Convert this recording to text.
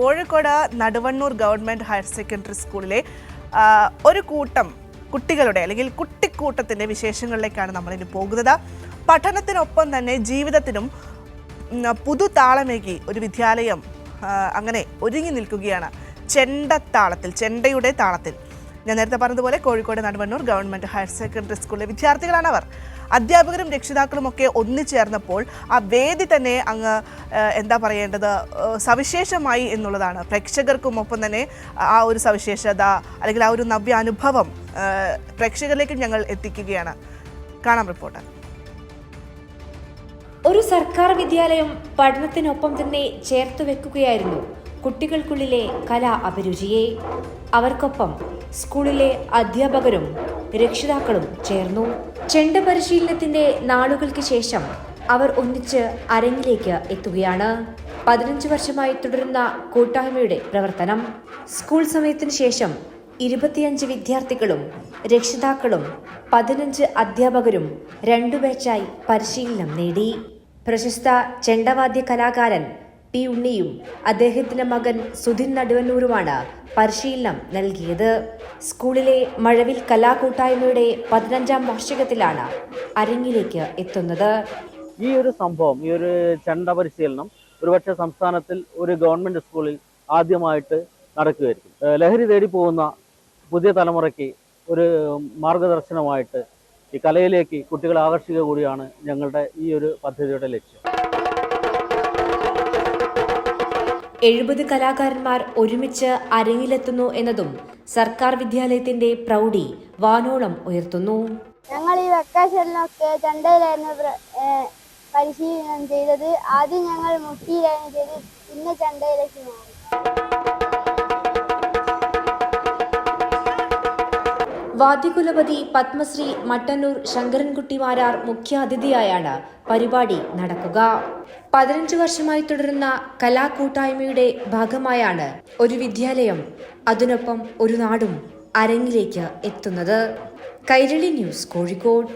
Kozhikode Naduvannur government higher secondary സ്കൂളിലെ ഒരു കൂട്ടം കുട്ടികളുടെ അല്ലെങ്കിൽ കുട്ടിക്കൂട്ടത്തിന്റെ വിശേഷങ്ങളിലേക്കാണ് നമ്മളിനി പോകുന്നത്. പഠനത്തിനൊപ്പം തന്നെ ജീവിതത്തിനും പുതുതാളമേകി ഒരു വിദ്യാലയം അങ്ങനെ ഒരുങ്ങി നിൽക്കുകയാണ്. ചെണ്ടയുടെ താളത്തിൽ. ഞാൻ നേരത്തെ പറഞ്ഞതുപോലെ Kozhikode Naduvannur government higher secondary സ്കൂളിലെ വിദ്യാർത്ഥികളാണ് അവർ. അധ്യാപകരും രക്ഷിതാക്കളും ഒക്കെ ഒന്നിച്ചേർന്നപ്പോൾ ആ വേദി തന്നെ അങ്ങ് എന്താ പറയേണ്ടത് സവിശേഷമായി എന്നുള്ളതാണ്. പ്രേക്ഷകർക്കും ഒപ്പം തന്നെ ആ ഒരു സവിശേഷത അല്ലെങ്കിൽ ആ ഒരു നവ്യ അനുഭവം പ്രേക്ഷകരിലേക്ക് ഞങ്ങൾ എത്തിക്കുകയാണ്. കാണാം റിപ്പോർട്ട്. ഒരു സർക്കാർ വിദ്യാലയം പഠനത്തിനൊപ്പം തന്നെ ചേർത്ത് വെക്കുകയായിരുന്നു കുട്ടികൾക്കുള്ളിലെ കലാ അഭിരുചിയെ. അവർക്കൊപ്പം സ്കൂളിലെ അധ്യാപകരും രക്ഷിതാക്കളും ചേർന്നു. ചെണ്ട പരിശീലനത്തിന്റെ നാളുകൾക്ക് ശേഷം അവർ ഒന്നിച്ച് അരങ്ങിലേക്ക് എത്തുകയാണ്. 15 വർഷമായി തുടരുന്ന കൂട്ടായ്മയുടെ പ്രവർത്തനം. സ്കൂൾ സമയത്തിനു ശേഷം 25 വിദ്യാർത്ഥികളും രക്ഷിതാക്കളും 15 അധ്യാപകരും 2 ബാച്ചായി പരിശീലനം നേടി. പ്രശസ്ത ചെണ്ടവാദ്യ കലാകാരൻ പി ഉണ്ണിയും അദ്ദേഹത്തിന്റെ മകൻ സുധിൻ നടുവന്നൂരുമാണ് പരിശീലനം നൽകിയത്. സ്കൂളിലെ മഴവിൽ കലാകൂട്ടായ്മയുടെ 15ാം വാർഷികത്തിലാണ് അരങ്ങിലേക്ക് എത്തുന്നത്. ഈ ഒരു സംഭവം, ഈ ഒരു ചെണ്ട പരിശീലനം ഒരുപക്ഷെ സംസ്ഥാനത്തിൽ ഒരു ഗവൺമെന്റ് സ്കൂളിൽ ആദ്യമായിട്ട് നടക്കുകയായിരിക്കും. ലഹരി തേടി പോകുന്ന പുതിയ തലമുറയ്ക്ക് ഒരു മാർഗദർശനമായിട്ട് ഈ കലയിലേക്ക് കുട്ടികളെ ആകർഷിക്കുക കൂടിയാണ് ഞങ്ങളുടെ ഈ ഒരു പദ്ധതിയുടെ ലക്ഷ്യം. 70 കലാകാരന്മാർ ഒരുമിച്ച് അരങ്ങിലെത്തുന്നു എന്നതും സർക്കാർ വിദ്യാലയത്തിന്റെ പ്രൗഢി വാനോളം ഉയർത്തുന്നു. ഞങ്ങൾ ഈ വെക്കേഷനിലൊക്കെ ചെണ്ടയിലായിരുന്നു പരിശീലനം ചെയ്തത്. ആദ്യം ഞങ്ങൾ മുട്ടിയിലായിരുന്നു ചെയ്തത്, പിന്നെ ചെണ്ടയിലേക്ക് മാറി. വാദ്യകുലപതി പത്മശ്രീ മട്ടന്നൂർ ശങ്കരൻകുട്ടി മാരാർ മുഖ്യാതിഥിയായാണ് പരിപാടി നടക്കുക. 15 വർഷമായി തുടരുന്ന കലാകൂട്ടായ്മയുടെ ഭാഗമായാണ് ഒരു വിദ്യാലയം, അതിനൊപ്പം ഒരു നാടും അരങ്ങിലേക്ക് എത്തുന്നത്. കൈരളി ന്യൂസ്, കോഴിക്കോട്.